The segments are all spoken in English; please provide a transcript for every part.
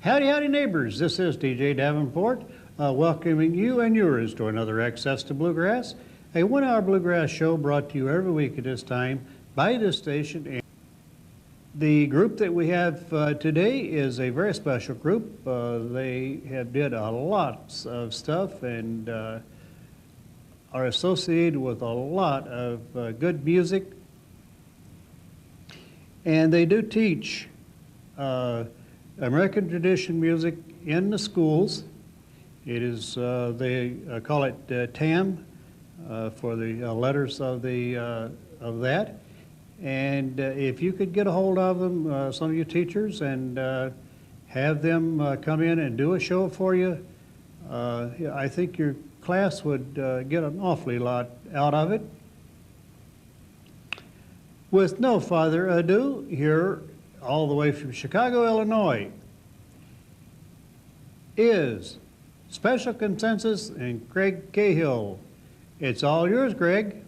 Howdy, howdy, neighbors. This is DJ Davenport, welcoming you and yours to another Access to Bluegrass, a 1-hour bluegrass show brought to you every week at this time by this station. The group that we have today is a very special group. They have did a lot of stuff and are associated with a lot of good music. And they do teach American tradition music in the schools. It is, they call it TAM for the letters of that. And if you could get a hold of them, some of you teachers, and have them come in and do a show for you, I think your class would get an awfully lot out of it. With no further ado, here, all the way from Chicago, Illinois, is Special Consensus and Greg Cahill. It's all yours, Greg.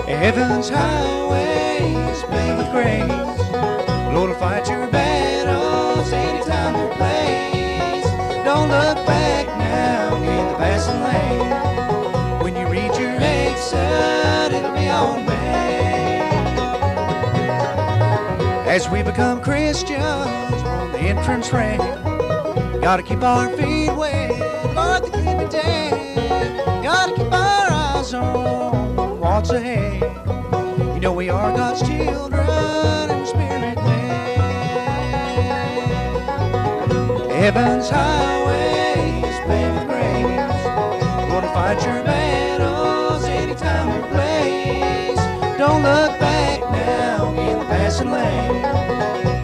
Heaven's highway is paved with grace. Lord will fight your battles anytime or place. Don't look back now in the passing lane. When you reach your exit, it'll be on me. As we become Christians, we're on the entrance ramp. Gotta keep our feet wet, Lord, they keep it damp. Gotta keep our eyes on what's ahead. You know we are God's children and spirit led. Heaven's highway is paved with grace. Gonna fight your battles anytime or place. Don't look back now in the passing lane.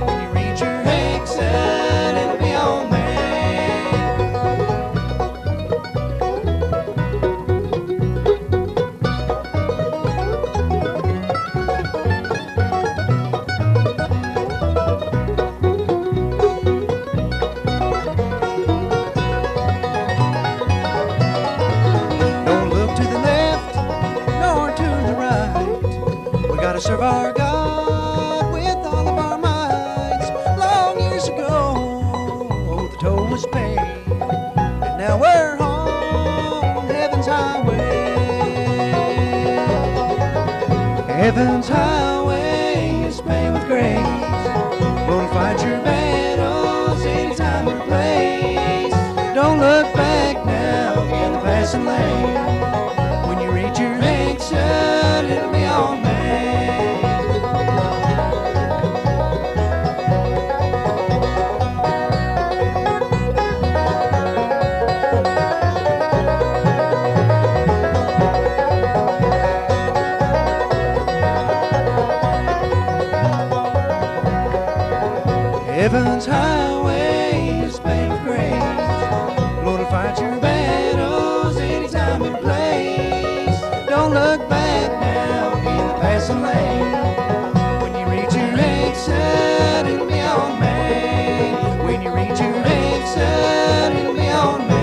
When you reach your exit, it'll be on me. Serve our God with all of our mights. Long years ago, the toll was paid, and now we're on heaven's highway. Heaven's highway is paved with grace. Gonna fight your battles anytime or place. Don't look back now in the passing lane. When you reach your exit, it'll be on me. Heaven's highway is paved with grace. Lord will fight your battles anytime and place. Don't look back now in the passing lane. When you reach your exit, it'll be on Main. When you reach your exit, it'll be on Main.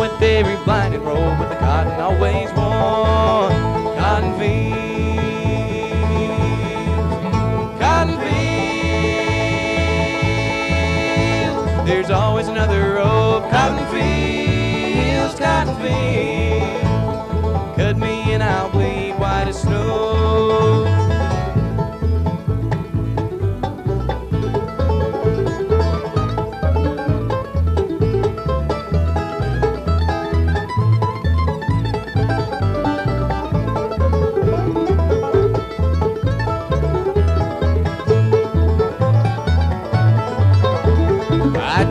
With every blinding road, but the cotton always won. Cotton fields, cotton fields. There's always another road. Cotton fields, cotton fields. Cut me and I'll bleed white as snow.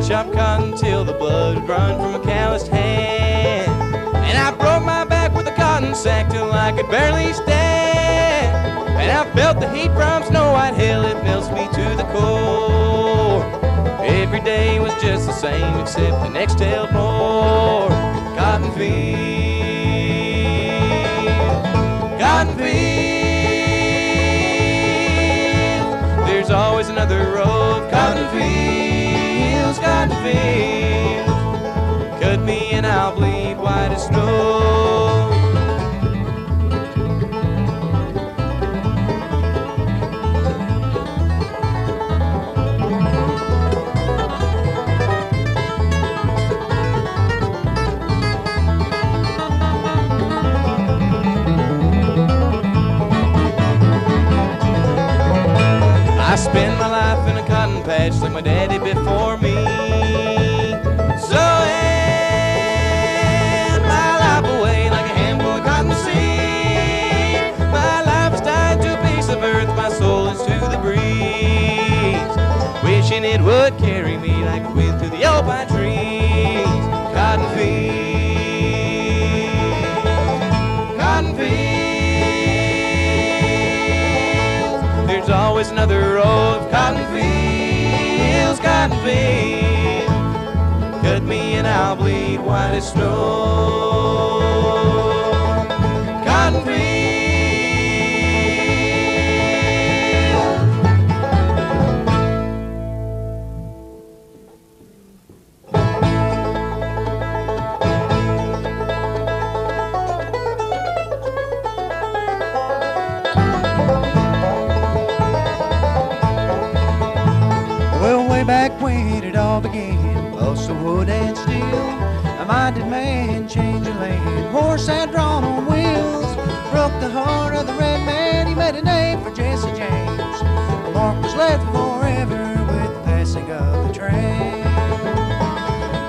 Chop cotton till the blood would run from a calloused hand, and I broke my back with a cotton sack till I could barely stand. And I felt the heat from snow white hell, it melts me to the core. Every day was just the same except the next held more. Cotton fields, cotton fields. There's always another road. Cotton fields, cotton fields. Cut me and I'll bleed white as snow. I spend my life in a cotton patch like my daddy before me. So end my life away like a handful of cotton seed. My life is tied to a piece of earth, my soul is to the breeze, wishing it would carry me like a wind through the old pine trees. Cotton fields, cotton fields. There's always another road. Cotton fields, cotton fields. Cut me and I'll bleed white as snow. Cotton fields. Back when it all began, lost of wood and steel, a minded man changed the land, horse had drawn on wheels, broke the heart of the red man, he made a name for Jesse James. A mark was left forever with the passing of the train.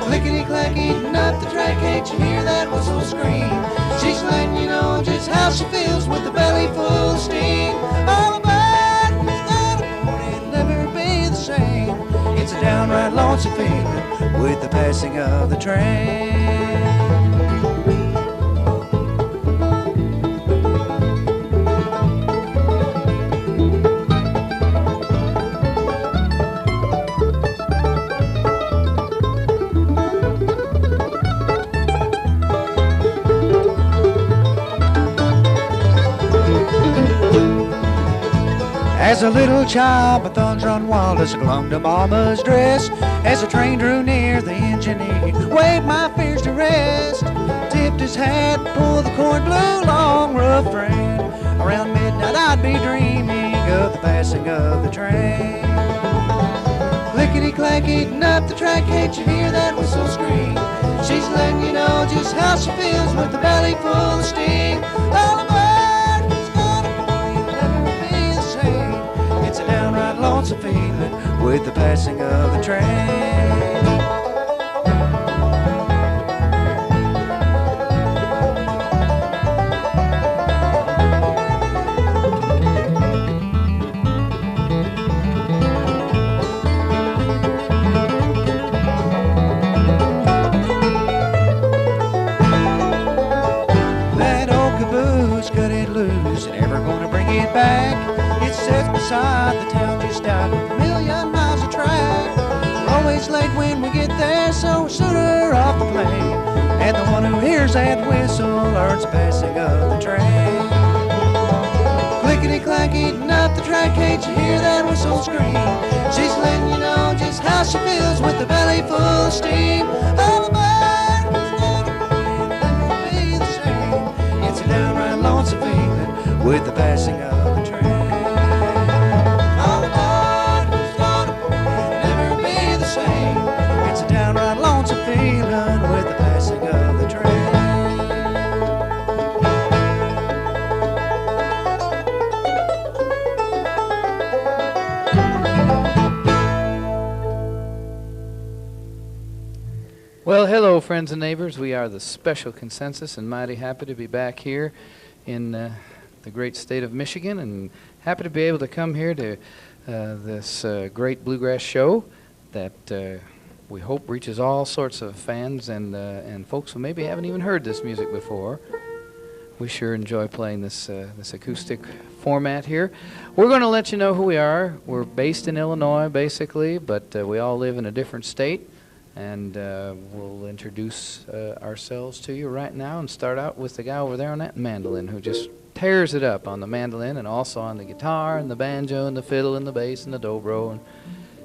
Clickety-clack eating up the track, can't you hear that whistle scream? She's letting you know just how she feels with the belly full of steam. All about without a morning, it'll never be the same. It's a downright lonesome feeling with the passing of the train. As a little child, my thumbs run wild as I clung to Mama's dress. As the train drew near, the engineer waved my fears to rest. Tipped his hat, pulled the cord, blew long refrain. Around midnight I'd be dreaming of the passing of the train. Clickety Clickety-clack eating up the track, can't you hear that whistle scream? She's letting you know just how she feels with a belly full of steam. All aboard, it's gonna never be the same. It's a downright lonesome feeling with the passing of the train. It sits beside the town just out of a million miles of track. We're always late when we get there, so we're sooner off the plane. And the one who hears that whistle learns the passing of the train. Clickety-clack eating up the track, can't you hear that whistle scream? She's letting you know just how she feels with the belly full of steam. All aboard, it's gonna be the same. It's a downright lonesome feeling with the passing of the train. All aboard, it's gonna never be the same. It's a downright lonesome feeling with the passing of the train. Well, hello, friends and neighbors. We are the Special Consensus, and mighty happy to be back here in the great state of Michigan, and happy to be able to come here to this great bluegrass show that we hope reaches all sorts of fans and folks who maybe haven't even heard this music before. We sure enjoy playing this acoustic format here. We're going to let you know who we are. We're based in Illinois, basically, but we all live in a different state. And we'll introduce ourselves to you right now and start out with the guy over there on that mandolin who just tears it up on the mandolin and also on the guitar and the banjo and the fiddle and the bass and the dobro, and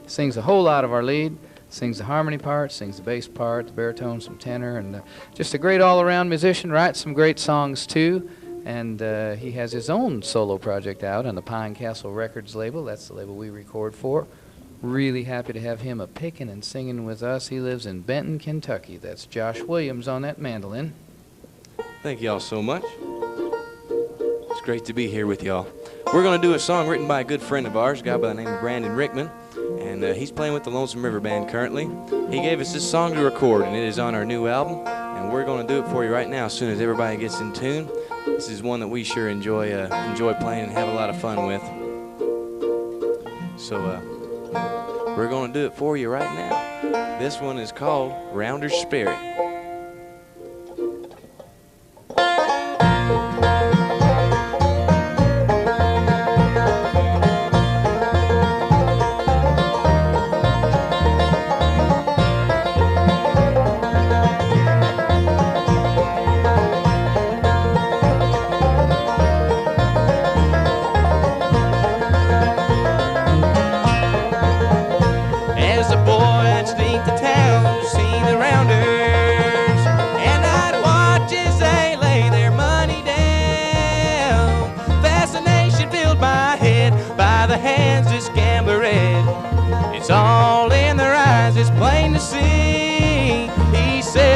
sings a whole lot of our lead, sings the harmony part, sings the bass part, the baritone, some tenor, and just a great all-around musician, writes some great songs too. And he has his own solo project out on the Pine Castle Records label. That's the label we record for. Really happy to have him a-picking and singing with us. He lives in Benton, Kentucky. That's Josh Williams on that mandolin. Thank y'all so much. It's great to be here with y'all. We're going to do a song written by a good friend of ours, a guy by the name of Brandon Rickman, and he's playing with the Lonesome River Band currently. He gave us this song to record, and it is on our new album, and we're going to do it for you right now as soon as everybody gets in tune. This is one that we sure enjoy playing and have a lot of fun with. So, we're going to do it for you right now. This one is called Rounder's Spirit.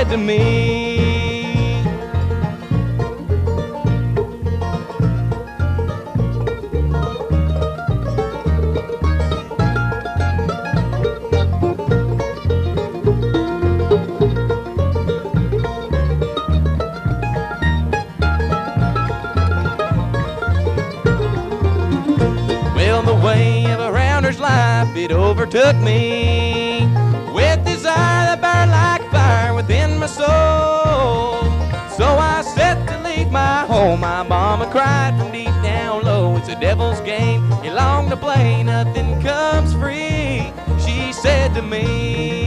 To me, well, the way of a rounder's life, it overtook me with desire that burned like fire within my soul. So I set to leave my home. My mama cried from deep down low. It's a devil's game you long to play. Nothing comes free, she said to me.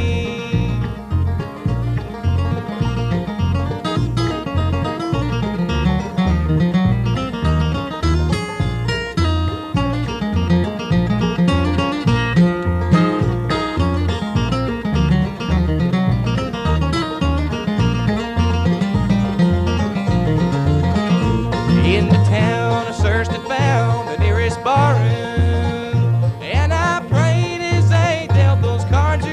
Barroom, and I prayed as they dealt those cards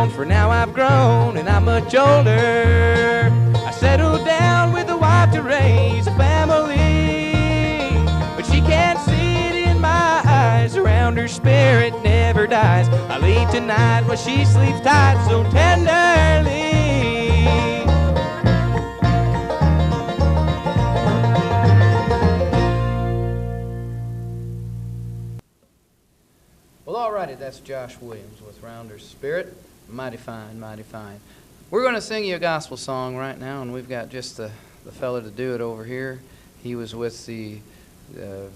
around, for now I've grown and I'm much older. I settled down with a wife to raise a family, but she can't see it in my eyes. Around her spirit never dies. I leave tonight while she sleeps tight so tenderly. Well, alrighty, that's Josh Williams with Rounder's Spirit. Mighty fine, mighty fine. We're going to sing you a gospel song right now, and we've got just the fella to do it over here. He was with the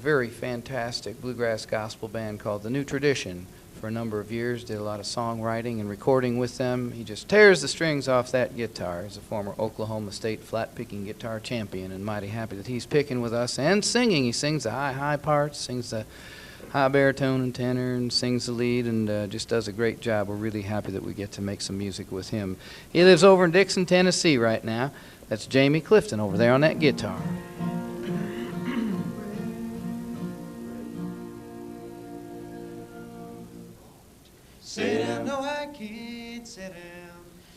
very fantastic bluegrass gospel band called The New Tradition for a number of years, did a lot of songwriting and recording with them. He just tears the strings off that guitar. He's a former Oklahoma State flat-picking guitar champion, and mighty happy that he's picking with us and singing. He sings the high parts, sings the high baritone and tenor, and sings the lead, and just does a great job. We're really happy that we get to make some music with him. He lives over in Dixon, Tennessee right now. That's Jamie Clifton over there on that guitar. Sit down, no I can't sit down.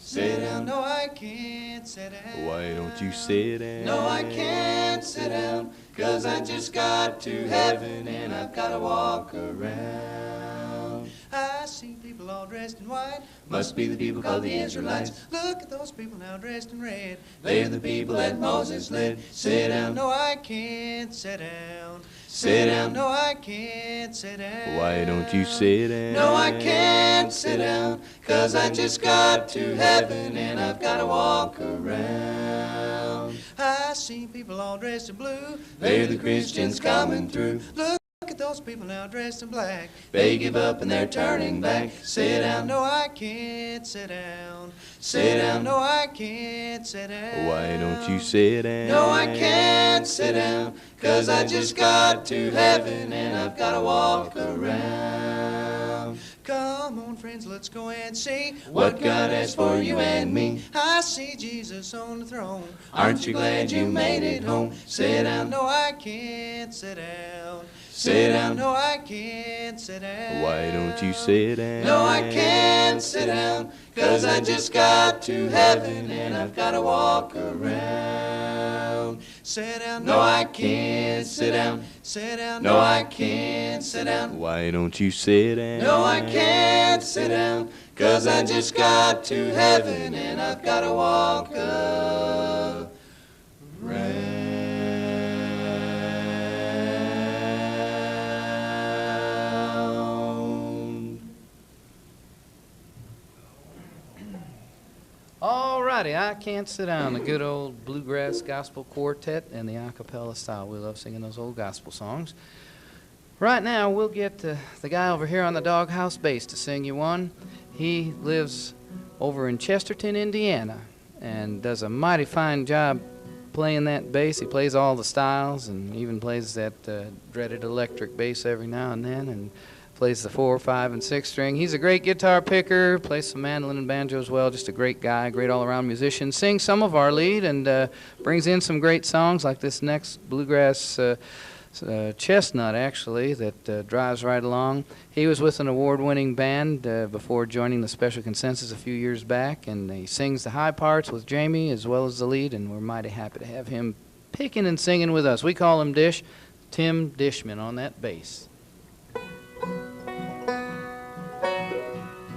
Sit down, no I can't sit down. Why don't you sit down? No I can't sit down, 'cause I just got to heaven and I've got to walk around. I see people all dressed in white, must be the people called the Israelites. Look at those people now dressed in red, they're the people that Moses led. Sit down, no I can't sit down. Sit down, no I can't sit down. Why don't you sit down? No I can't sit down, 'cause I just got to heaven and I've got to walk around. I see people all dressed in blue, they're the Christians coming through. Look at those people now dressed in black, they give up and they're turning back. Sit down, no I can't sit down. Sit down, no I can't sit down. Why don't you sit down? No I can't sit down, 'cause I just got to heaven and I've got to walk around. Come on friends, let's go and see what God has for you and me. I see Jesus on the throne, aren't you glad you made it home? Sit down, no I can't sit down. Sit down, no I can't sit down. Why don't you sit down? No I can't sit down, 'cause I just got to heaven and I've got to walk around. Sit down, no I can't sit down. Sit down, no I can't sit down. Why don't you sit down? No I can't sit down, 'cause I just got to heaven and I've got to walk around. Alrighty, I Can't Sit Down, the good old bluegrass gospel quartet and the a cappella style. We love singing those old gospel songs. Right now, we'll get the guy over here on the doghouse bass to sing you one. He lives over in Chesterton, Indiana, and does a mighty fine job playing that bass. He plays all the styles and even plays that dreaded electric bass every now and then, and plays the 4, 5, and 6 string. He's a great guitar picker, plays some mandolin and banjo as well. Just a great guy, great all-around musician. Sings some of our lead and brings in some great songs like this next bluegrass chestnut, actually, that drives right along. He was with an award-winning band before joining the Special Consensus a few years back, and he sings the high parts with Jamie as well as the lead, and we're mighty happy to have him picking and singing with us. We call him Dish, Tim Dishman on that bass.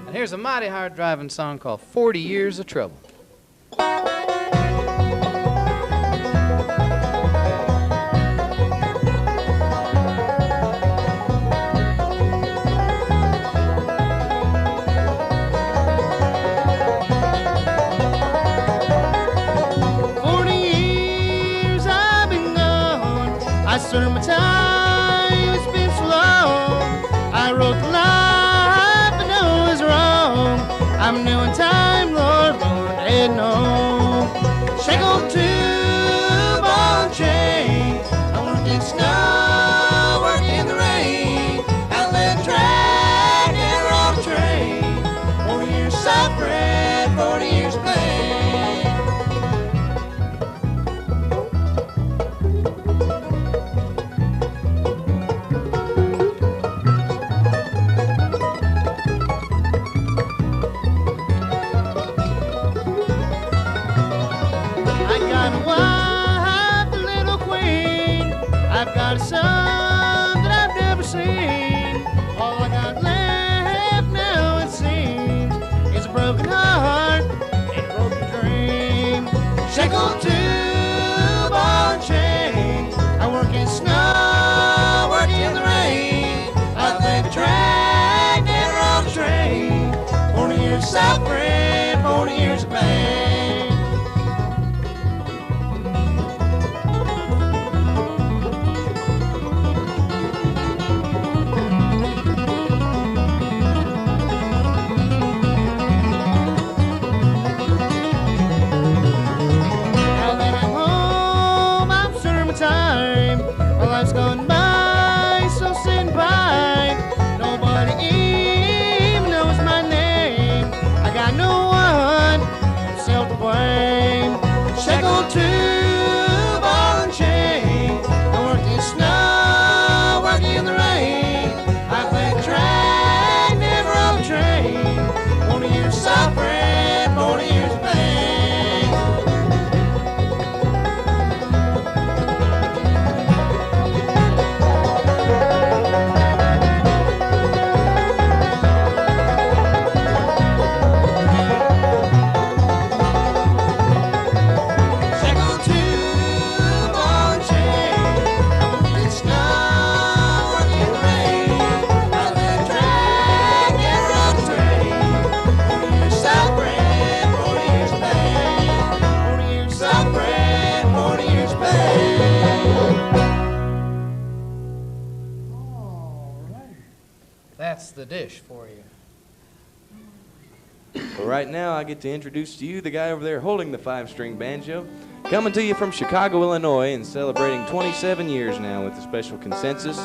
And here's a mighty hard-driving song called 40 Years of Trouble. 40 years I've been gone, I served my time, it's been so long. I wrote the life I know is wrong. I'm new in time, Lord, Lord, heading home. Shake on to ball and chain. I worked in snow, worked in the rain. I led track and rode a train. 40 years suffering, 40 years pain. I've got a son that I've never seen. All I got left now, it seems, is a broken heart and a broken dream. Shackled to a ball and chain, I work in snow, work in the rain. I think the track and run the train. 40 years of suffering, 40 years of pain. Now that I'm home, I'm serving my time. My life's gone by, so sitting by. Nobody even knows my name. I got no one, myself to blame. Shackled to a ball and chain. I work in snow, work in the rain. I played the track, never on the train. 40 years of suffering, 40 years of pain. Shackled to a ball and chain. I work in snow, work in the rain. I played the track, never on the train. 40 years of suffering, 40 years of pain. 40 years of suffering, 40 years of pain. That's the dish for you. Well, right now, I get to introduce to you the guy over there holding the 5-string banjo, coming to you from Chicago, Illinois, and celebrating 27 years now with the Special Consensus.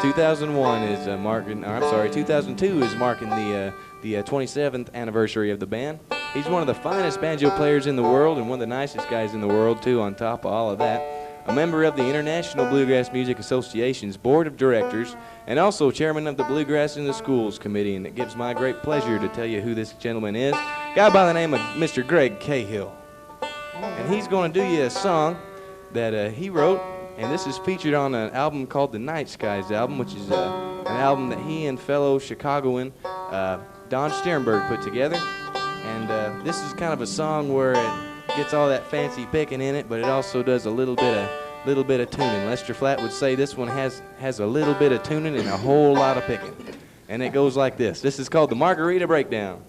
2001 is marking, or I'm sorry, 2002 is marking the 27th anniversary of the band. He's one of the finest banjo players in the world and one of the nicest guys in the world, too, on top of all of that. A member of the International Bluegrass Music Association's Board of Directors, and also chairman of the Bluegrass in the Schools Committee, and it gives my great pleasure to tell you who this gentleman is. A guy by the name of Mr. Greg Cahill. And he's going to do you a song that he wrote, and this is featured on an album called the Night Skies album, which is an album that he and fellow Chicagoan Don Sternberg put together. And this is kind of a song where it gets all that fancy picking in it, but it also does a little bit of tuning. Lester Flatt would say this one has a little bit of tuning and a whole lot of picking. And it goes like this. This is called the Margarita Breakdown.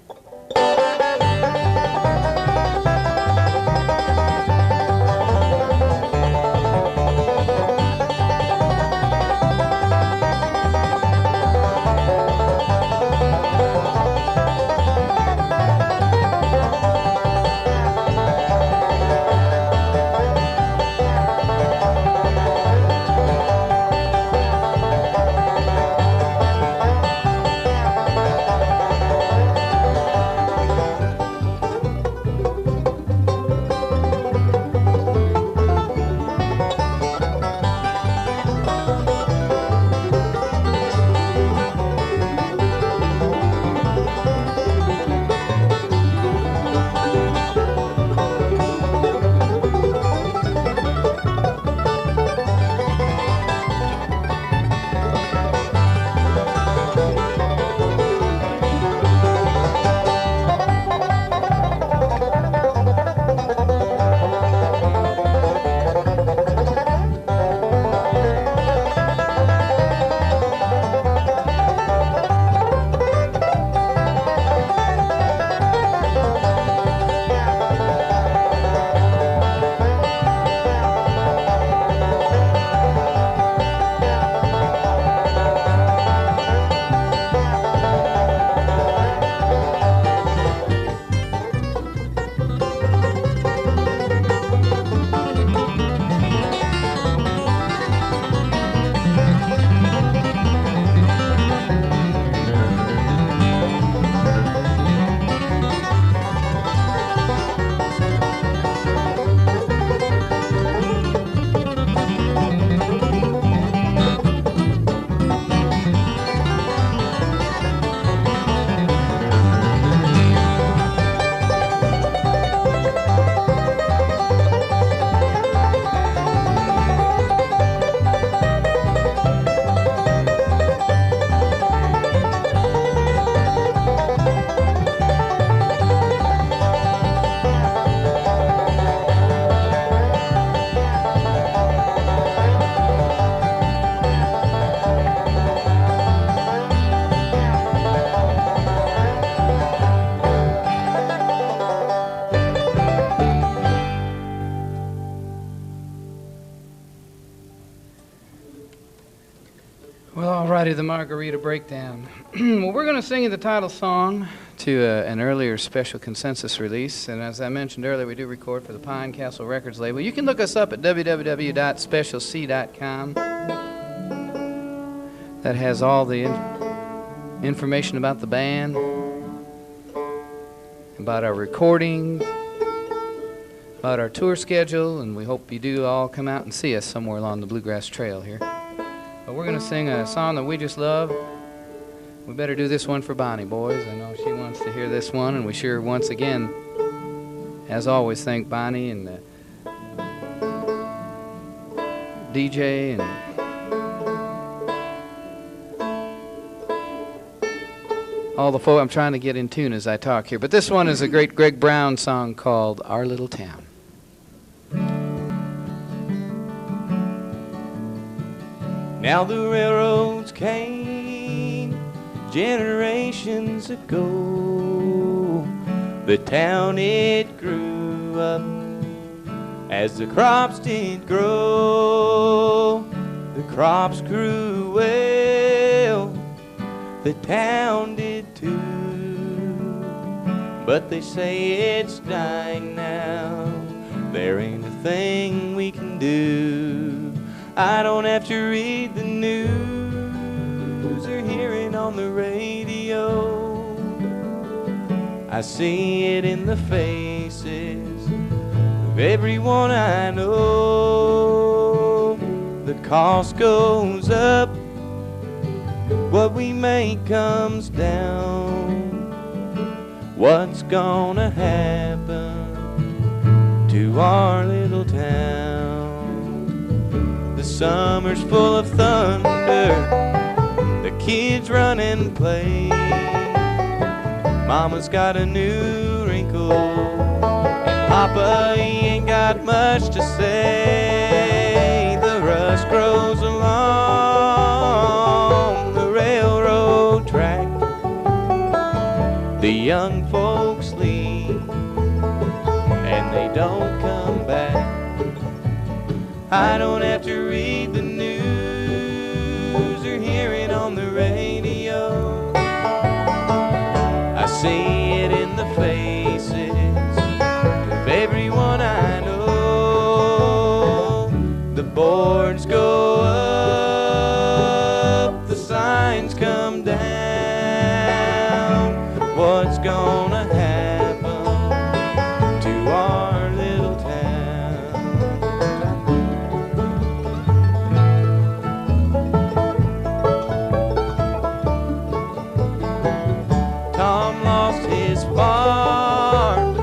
Well, alrighty, the Margarita Breakdown. Well, we're going to sing you the title song to an earlier special consensus release. And as I mentioned earlier, we do record for the Pine Castle Records label. You can look us up at www.specialc.com. That has all the information about the band, about our recording, about our tour schedule, and we hope you do all come out and see us somewhere along the Bluegrass Trail here. But we're going to sing a song that we just love. We better do this one for Bonnie, boys. I know she wants to hear this one, and we sure, once again, as always, thank Bonnie and DJ and all the folk. I'm trying to get in tune as I talk here. But this one is a great Greg Brown song called Our Little Town. Now the railroads came generations ago. The town it grew up as the crops did grow. The crops grew well, the town did too. But they say it's dying now. There ain't a thing we can do. I don't have to read the news or hear it on the radio. I see it in the faces of everyone I know. The cost goes up, what we make comes down. What's gonna happen to our little town? The summer's full of thunder, the kids run and play. Mama's got a new wrinkle, and Papa, he ain't got much to say. The rust grows along the railroad track. The young folks leave, and they don't come back. I don't have to read the news or hear it on the radio. I see it in the faces of everyone I know. The boards go up, the signs come down. What's gonna happen to our little town? Tom lost his farm,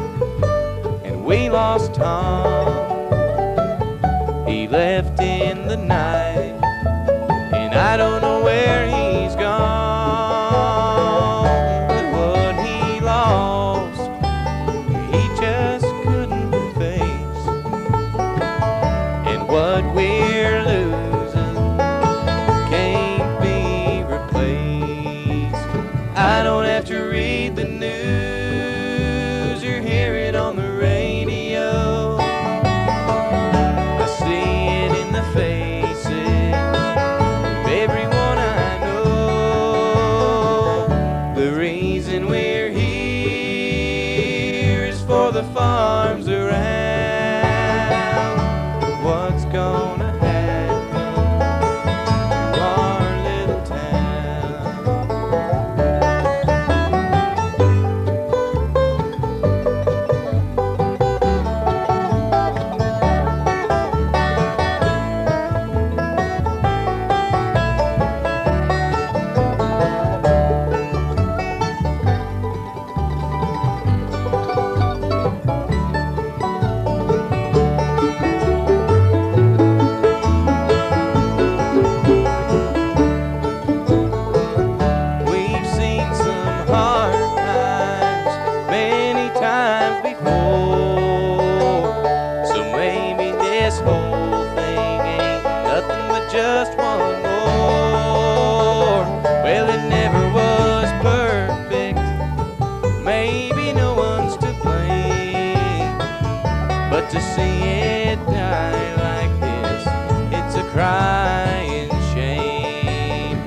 and we lost Tom. He left in the night, and I don't know where he's gone. But what he lost, he just couldn't face. And what we're losing can't be replaced. I don't have to read the news or hear it on the radio. I see it in the faces of everyone I know. The reason we're here is for the farms around. What's gonna happen to our little town? We've seen some hard times many times before. So maybe this whole thing ain't nothing but just one more. Well, it never was perfect. Maybe no one's to blame. But to see it die like this, it's a crying shame.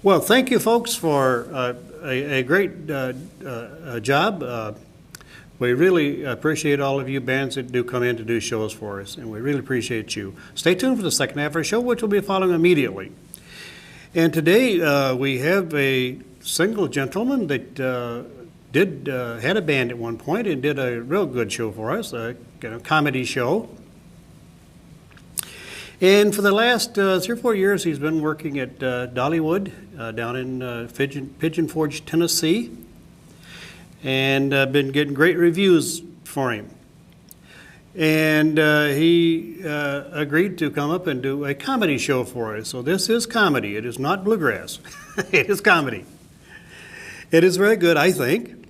Well, thank you, folks, for a great job. We really appreciate all of you bands that do come in to do shows for us, and we really appreciate you. Stay tuned for the second half of our show, which will be following immediately. And today we have a single gentleman that had a band at one point and did a real good show for us, a kind of comedy show. And for the last 3 or 4 years, he's been working at Dollywood down in Pigeon Forge, Tennessee, and been getting great reviews for him. And he agreed to come up and do a comedy show for us. So this is comedy. It is not bluegrass. It is comedy. It is very good, I think.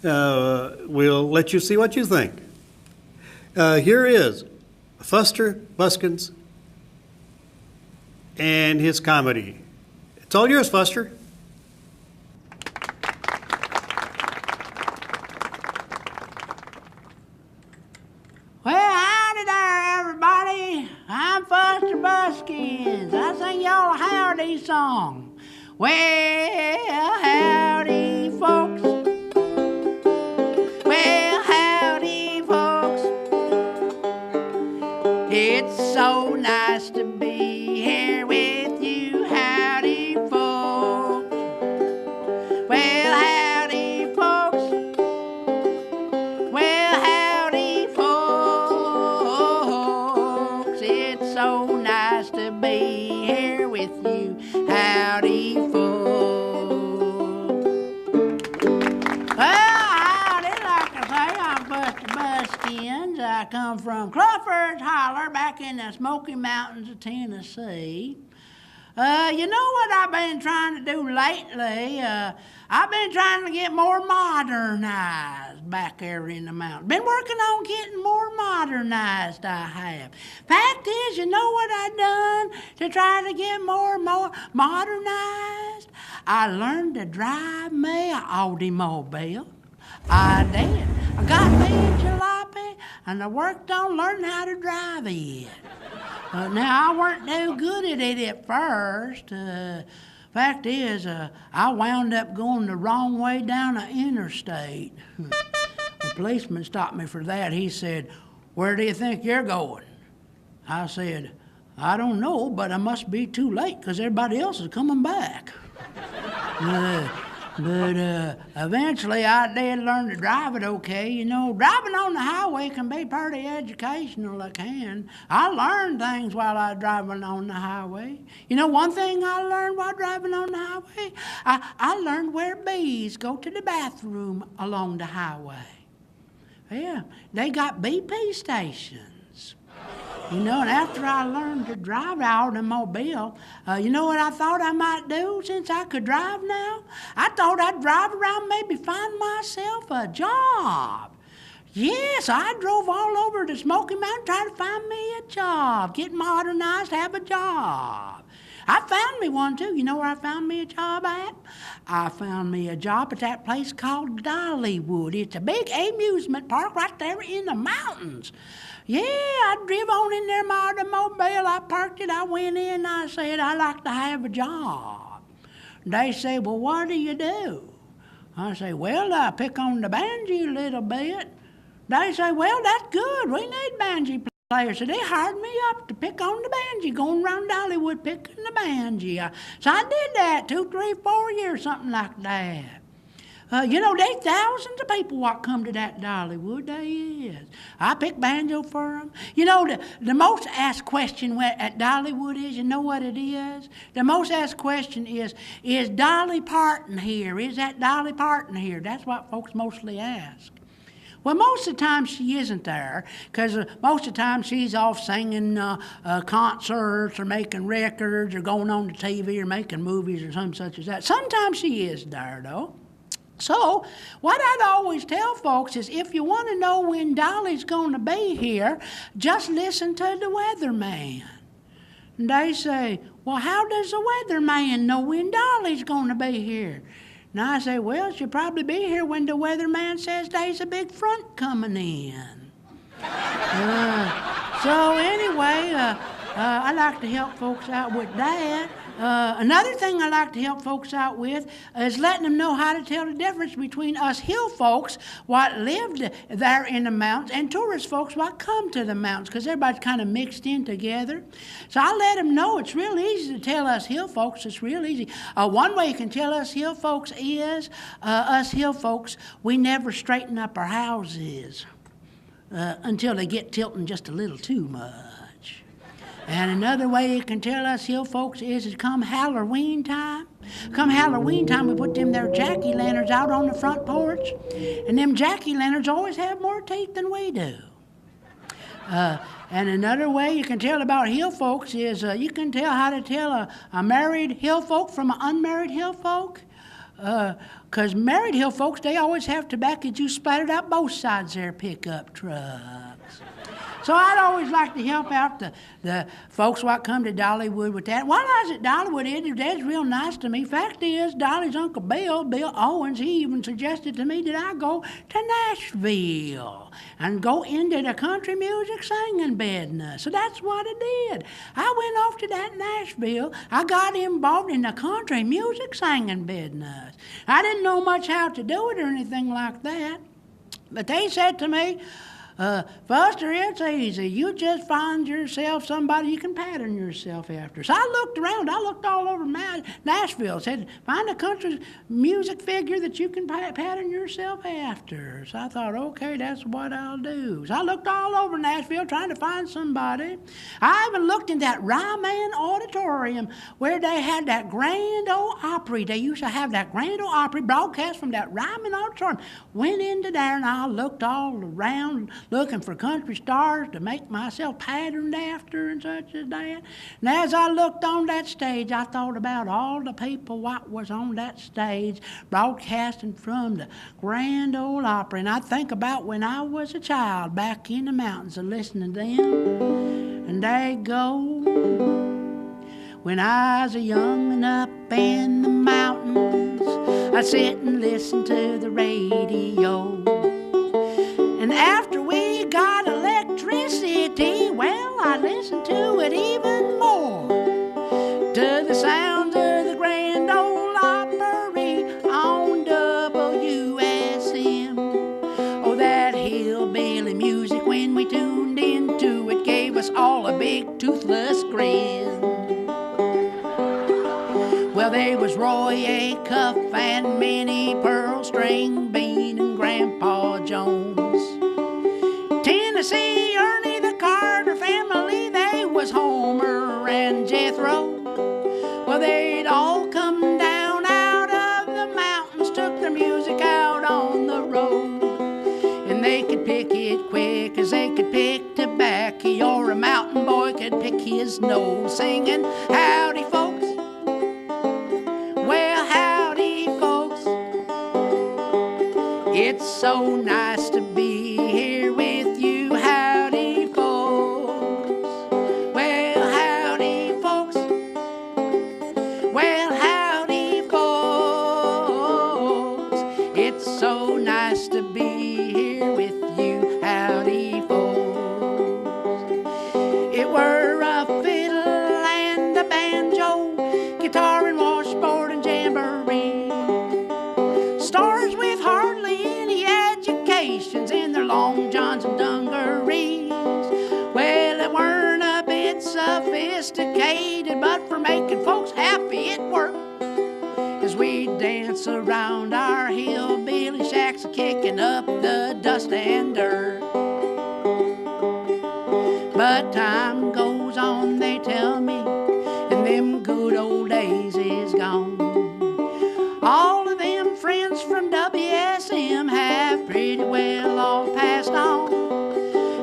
We'll let you see what you think. Here is Fuster Buskins and his comedy. It's all yours, Fuster. Well, howdy there, everybody. I'm Fuster Buskins. I sing y'all a howdy song. Well, howdy, folks. Well, howdy, folks. It's so nice to be here with you, howdy, folks. Well, howdy, folks. Well, howdy, folks. It's so nice to be here with you, howdy, folks. I come from Clufford's Holler back in the Smoky Mountains of Tennessee. You know what I've been trying to do lately? I've been trying to get more modernized back there in the mountains. Been working on getting more modernized, I have. Fact is, you know what I done to try to get more modernized? I learned to drive me an automobile. I did. I got me a jalopy, and I worked on learning how to drive it. Now, I weren't too good at it at first. Fact is, I wound up going the wrong way down the interstate. The policeman stopped me for that. He said, "Where do you think you're going?" I said, "I don't know, but I must be too late because everybody else is coming back." But eventually I did learn to drive it okay. You know, driving on the highway can be pretty educational, it can. I learned things while I was driving on the highway. You know, one thing I learned while driving on the highway, I learned where bees go to the bathroom along the highway. Yeah, they got BP stations. You know, and after I learned to drive the automobile, you know what I thought I might do since I could drive now? I thought I'd drive around, maybe find myself a job. Yes, I drove all over the Smoky Mountain trying to find me a job, get modernized, have a job. I found me one, too. You know where I found me a job at? I found me a job at that place called Dollywood. It's a big amusement park right there in the mountains. Yeah, I drove on in there, my automobile. I parked it. I went in. I said, "I'd like to have a job." They say, "Well, what do you do?" I say, "Well, I pick on the banjo a little bit." They say, "Well, that's good. We need banjo players." So they hired me up to pick on the banjo, going around Dollywood picking the banjo. So I did that 2, 3, 4 years, something like that. You know, there's thousands of people what come to that Dollywood. There is. I pick banjo for them. You know, the most asked question at Dollywood is, you know what it is? The most asked question is Dolly Parton here? Is that Dolly Parton here? That's what folks mostly ask. Well, most of the time she isn't there, because most of the time she's off singing concerts or making records or going on the TV or making movies or something such as that. Sometimes she is there, though. So, what I'd always tell folks is if you want to know when Dolly's going to be here, just listen to the weatherman. And they say, "Well, how does the weatherman know when Dolly's going to be here?" And I say, "Well, she'll probably be here when the weatherman says there's a big front coming in." So anyway, I like to help folks out with that. Another thing I like to help folks out with is letting them know how to tell the difference between us hill folks what lived there in the mountains and tourist folks what come to the mountains, because everybody's kind of mixed in together. So I let them know it's real easy to tell us hill folks. It's real easy. One way you can tell us hill folks is we never straighten up our houses until they get tilting just a little too much. And another way you can tell us hill folks is come Halloween time. Come Halloween time, we put them there jack-o'-lanterns out on the front porch. And them jack-o'-lanterns always have more teeth than we do. And another way you can tell about hill folks is you can tell how to tell a married hill folk from an unmarried hill folk. Because married hill folks, they always have tobacco juice splattered out both sides of their pickup trucks. So I'd always like to help out the folks what come to Dollywood with that. While I was at Dollywood, Dad's real nice to me. Fact is, Dolly's Uncle Bill Owens, he even suggested to me that I go to Nashville and go into the country music singing business. So that's what I did. I went off to that Nashville. I got involved in the country music singing business. I didn't know much how to do it or anything like that. But they said to me, Buster, it's easy. You just find yourself somebody you can pattern yourself after. So I looked around. I looked all over Nashville. Said, find a country music figure that you can pattern yourself after. So I thought, okay, that's what I'll do. So I looked all over Nashville trying to find somebody. I even looked in that Ryman Auditorium where they had that Grand Ole Opry. They used to have that Grand Ole Opry broadcast from that Ryman Auditorium. Went into there and I looked all around looking for country stars to make myself patterned after and such as that. And as I looked on that stage, I thought about all the people what was on that stage broadcasting from the Grand Ole Opry. And I think about when I was a child back in the mountains and listening to them. And they go, when I was a young and up in the mountains, I'd sit and listen to the radio. And after we got electricity, well, I listened to it even more. To the sounds of the Grand Ole Opry on WSM. Oh, that hillbilly music when we tuned into it gave us all a big toothless grin. Well, there was Roy Acuff and Minnie Pearl, String Bean and Grandpa Jones. Tennessee Ernie, the Carter family, they was Homer and Jethro. Well, they'd all come down out of the mountains, took their music out on the road. And they could pick it quick as they could pick tobacco, or a mountain boy could pick his nose, singing, howdy folks. Well, howdy folks. It's so nice to be here with you. Howdy folks. Well, howdy folks. Well, howdy folks. It's so nice to be here with you. Howdy folks. It were a fiddle and a banjo, guitar and washboard and jamboree. Stars with hardly any educations in their long johns and dungarees. Well, it weren't a bit sophisticated, but for making folks happy it worked. As we dance around our hillbilly shacks, kicking up the dust and dirt. But time goes on, they tell me, and them good old days is gone. All of them friends from WSM have pretty well all passed on.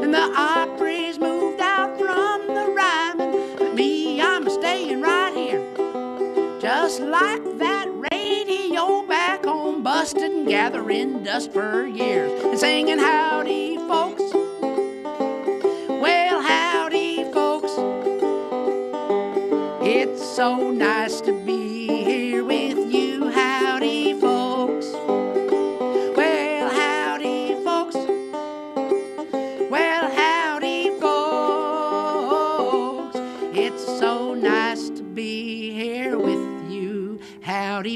And the Opry's moved out from the Ryman, but me, I'm staying right here. Just like that radio back home, busted and gathering dust for years. And singing howdy folks. Well, howdy folks. It's so nice to be here with you. Howdy folks. Well, howdy folks. Well, howdy folks. It's so nice to be here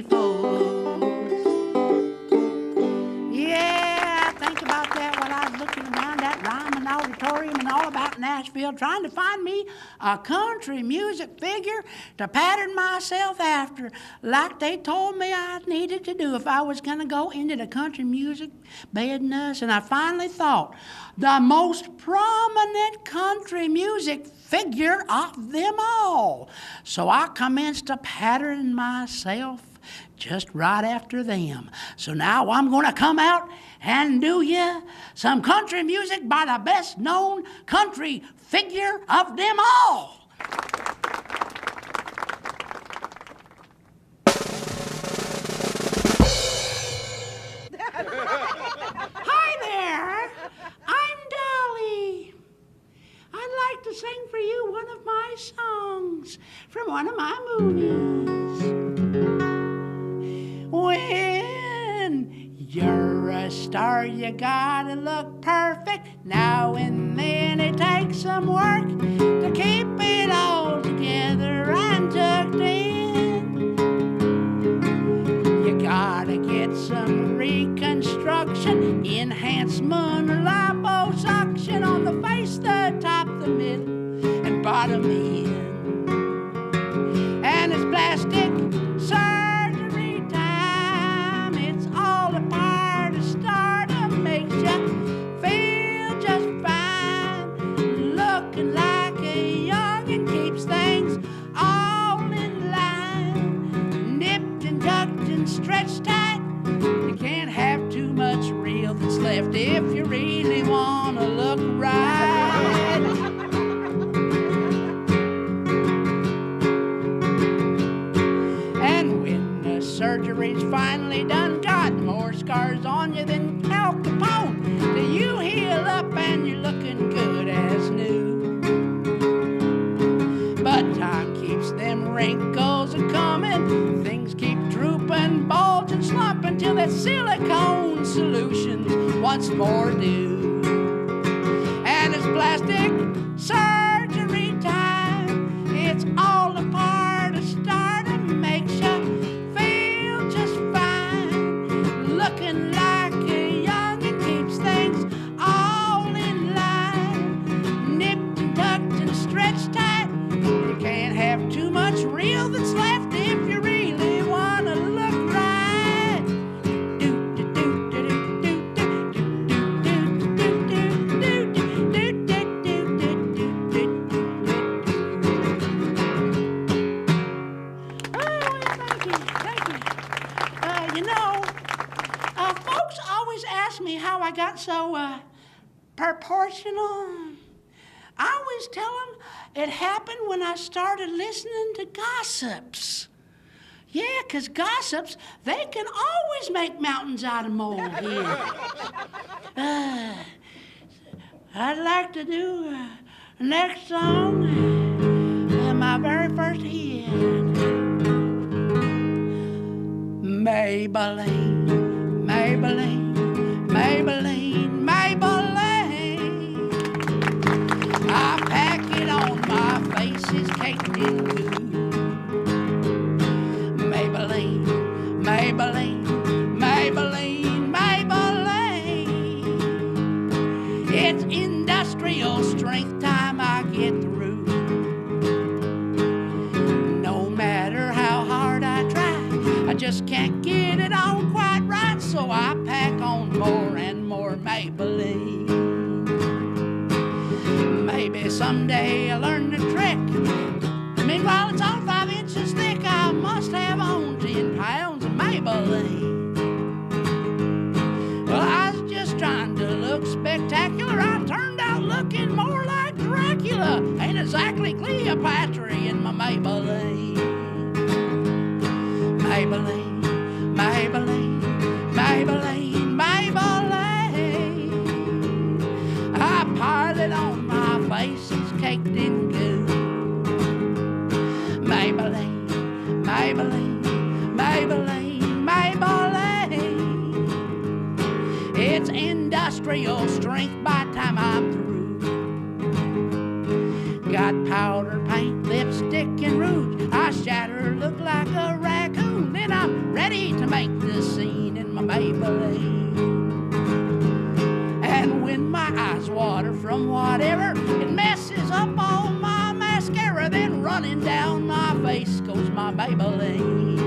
folks. Yeah, I think about that while I was looking around that Ryman Auditorium and all about Nashville, trying to find me a country music figure to pattern myself after, like they told me I needed to do if I was going to go into the country music business. And I finally thought, the most prominent country music figure of them all. So I commenced to pattern myself just right after them. So now I'm going to come out and do you some country music by the best known country figure of them all. Hi there, I'm Dolly. I'd like to sing for you one of my songs from one of my movies. When you're a star, you gotta look perfect. Now and then it takes some work to keep it all together and tucked in. You gotta get some reconstruction, enhancement or liposuction on the face, the top, the middle, and bottom end. And it's plastic surgery time. It's all a part of stardom. Makes you feel just fine. Looking like a youngin' keeps things all in line. Nipped and tucked and stretched tight. You can't have too much real that's left if you really want to look right. And when the surgery's finally done, got more scars on you than Al Capone. Till you heal up and you're looking good as new. But time keeps them wrinkles a-comin'. Things keep drooping, bulging, slumping till that silicone solution's once more due. And it's plastic surgery time. It's all a part of stardom. Makes you feel just fine. Looking like a youngin' keeps things all in line. Nipped and tucked and stretched tight. You can't have too much real that's left if you really want to look right. Folks always ask me how I got so proportional. I always tell them it happened when I started listening to gossips. Yeah, 'cause gossips, they can always make mountains out of molehills. I'd like to do next song, my very first hit. Maybelline, Maybelline, Maybelline, Maybelline. I pack it on my face, it's caked in goo. Maybelline, Maybelline, Maybelline, Maybelline. It's industrial strength time I get through. No matter how hard I try, I just can't get it on quite right, so I pack on more and more Maybelline. Maybe someday I'll learn the trick. Meanwhile, it's on 5 inches thick. I must have on 10 pounds of Maybelline. Well, I was just trying to look spectacular. I turned out looking more like Dracula. Ain't exactly Cleopatra in my Maybelline. Maybelline, Maybelline, Maybelline, Maybelline. I piled it on my face, it's caked in goo. Maybelline, Maybelline, Maybelline, Maybelline. It's industrial strength by the time I'm through. Got powder paint, lipstick, and rouge. I shatter, look like a raccoon. Then I'm water from whatever. It messes up all my mascara. Then running down my face goes my Maybelline.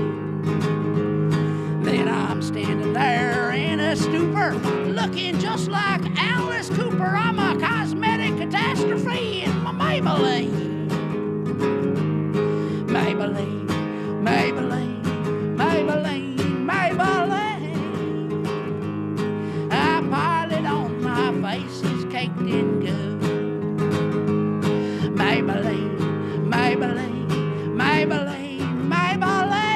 Then I'm standing there in a stupor, looking just like Alice Cooper. I'm a cosmetic catastrophe in my Maybelline. Maybelline, Maybelline, Maybelline, Maybelline. I piled it on my face, it's caked in goo. Maybelline, Maybelline, Maybelline, Maybelline.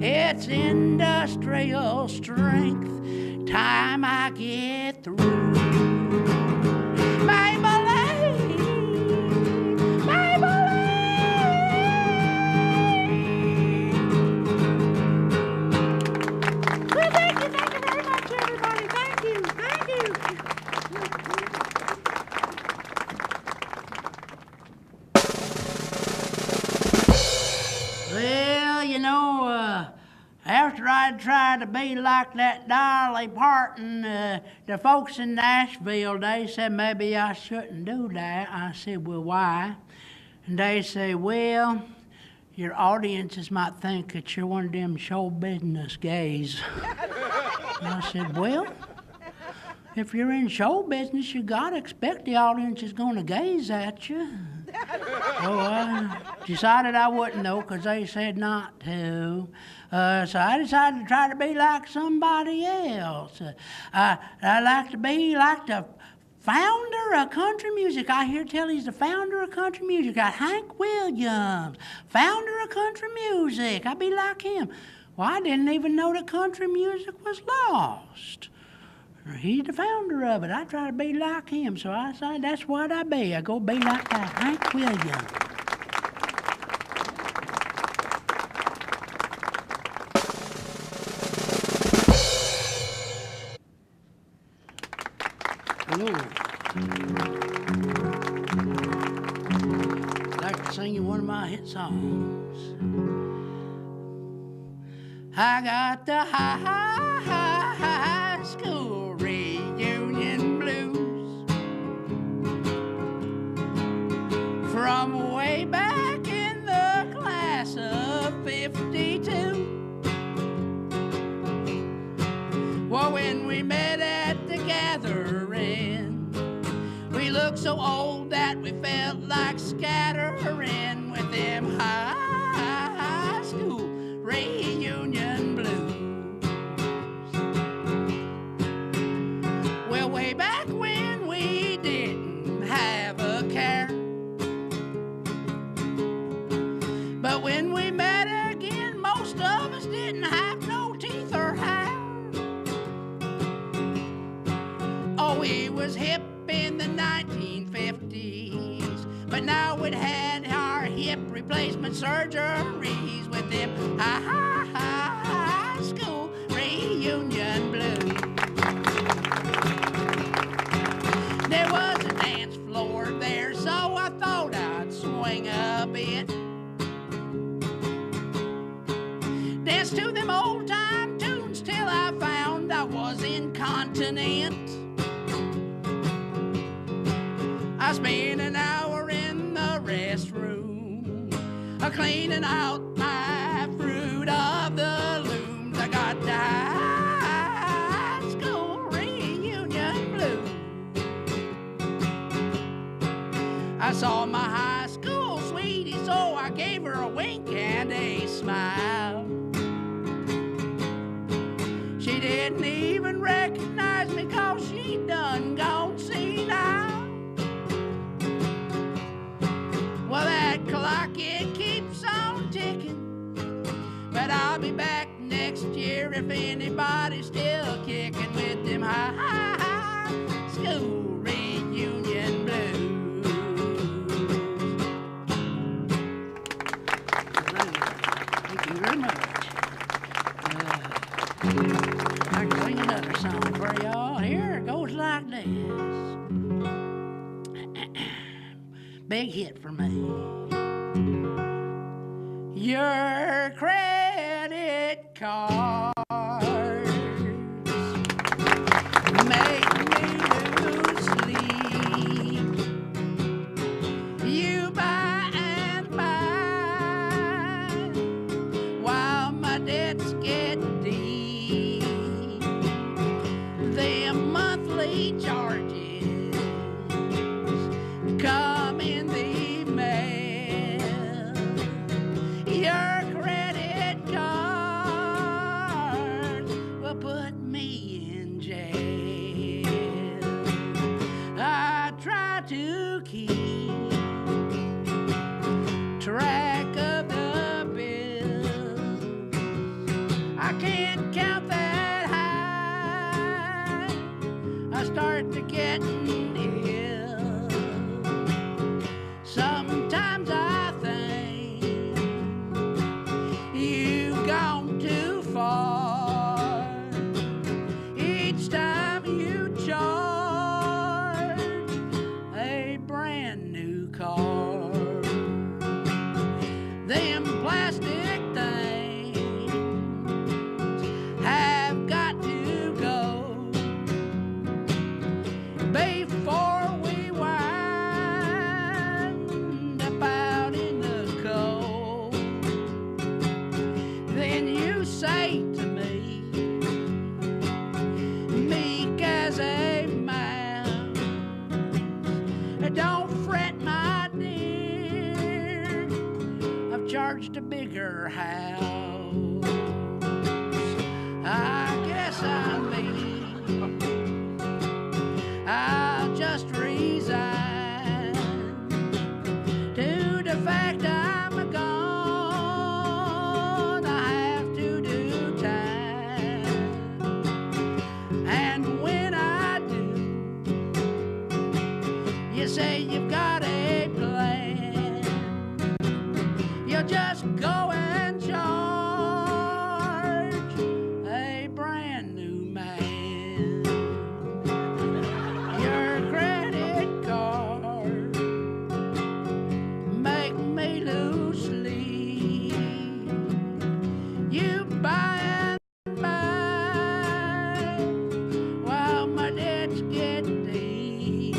It's industrial strength. Time I get through. Maybelline, Maybelline. Well, thank you very much, everybody. Thank you. Well, you know, after I tried to be like that Dolly Parton, the folks in Nashville, they said maybe I shouldn't do that. I said, well, why? And they say, well, your audiences might think that you're one of them show business gays. And I said, well, if you're in show business, you gotta expect the audience is gonna gaze at you. So I decided I wouldn't, though, because they said not to. So I decided to try to be like somebody else. I like to be like the founder of country music. I hear tell he's the founder of country music. Hank Williams, founder of country music. I'd be like him. Well, I didn't even know that country music was lost. He's the founder of it. I try to be like him, so I decided that's what I be. I go be like that Hank Williams. Hello. I'd like to sing you one of my hit songs. I got the high school reunion blues from way back in the class of 52. Well, when we met at the gathering, we looked so old that we felt like scattering with them high school reunion blues. Well, way back when we didn't have a care, but when we met again, most of us didn't have no teeth or hair. Oh, we was hip in the 1950s, but now it had our hip replacement surgeries with them high school reunion blues. There was a dance floor there, so I thought I'd swing a bit. Dance to them old time tunes till I found I was incontinent. I spent an hour in the restroom, cleaning out my fruit of the looms. I got the high school reunion blues. I saw my high school sweetie, so I gave her a wink and a smile. She didn't even recognize me 'cause she done gone senile. Well, that clock, it keeps on ticking, but I'll be back next year if anybody's still kicking with them high school reunion blues. Thank you very much. I can sing another song for y'all. Here it goes like this. Big hit for me. Your credit cards make me money charges come in the mail. Your credit card will put me in jail. I try to keep track of the bills. I can't count that high. I start to get ill. Sometimes I think you've gone too far. Each time you charge a brand new car, them plastic things have got to go before we wind up out in the cold. Then you say to me, meek as a mouse, don't fret, my dear, I've charged a bigger house. I guess I mean I'll just resign to the fact I'm gone. I have to do time, and when I do, you say you've got a plan. You'll just go and charge a brand new man. Your credit card make me lose sleep. You buy and buy while my debts get deep.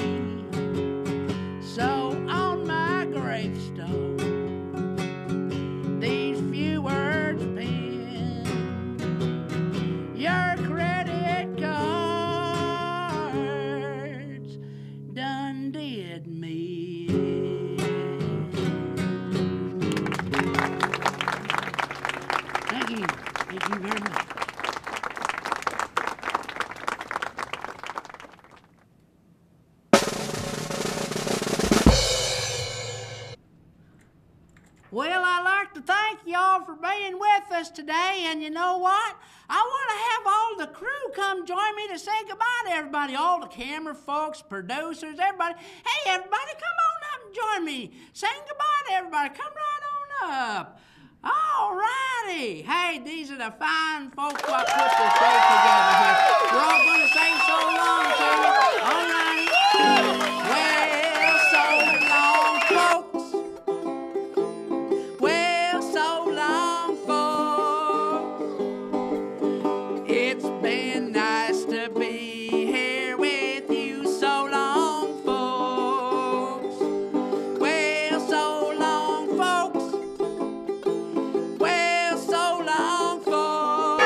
So on my gravestone, these few words penned: your credit cards done did me in. Thank you. Thank you very much. Well, I'd like to thank y'all for being with us today, and you know what? I want to have all the crew come join me to say goodbye to everybody, all the camera folks, producers, everybody. Hey, everybody, come on up and join me. Saying goodbye to everybody. Come right on up. All righty. Hey, these are the fine folks who I put this show together here. We're all going to say so long to you. All right. Well, so long, folks. Well, so long, folks. It's been nice to be here with you. So long, folks. Well, so long, folks. Well, so long, folks.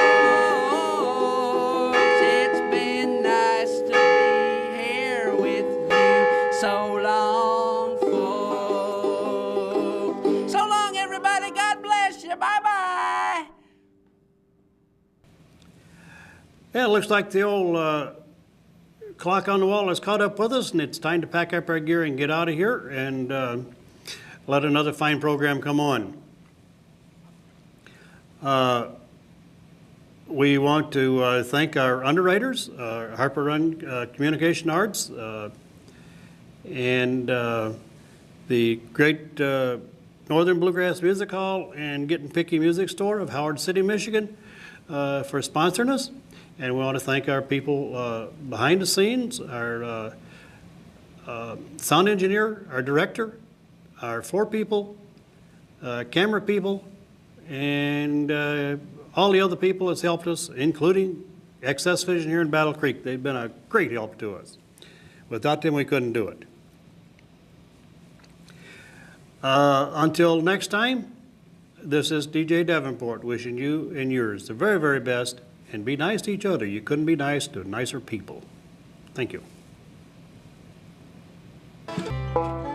It's been nice to be here with you. So long, folks. So long, everybody. God bless you. Bye-bye. Yeah, it looks like the old clock on the wall has caught up with us, and it's time to pack up our gear and get out of here and let another fine program come on. We want to thank our underwriters, Harper Run Communication Arts, and the great Northern Bluegrass Music Hall and Getting Picky Music Store of Howard City, Michigan, for sponsoring us. And we want to thank our people behind the scenes, our sound engineer, our director, our floor people, camera people, and all the other people that's helped us, including Excess Vision here in Battle Creek. They've been a great help to us. Without them, we couldn't do it. Until next time, this is DJ Davenport wishing you and yours the very, very best, and be nice to each other. You couldn't be nice to nicer people. Thank you. Bluegrass.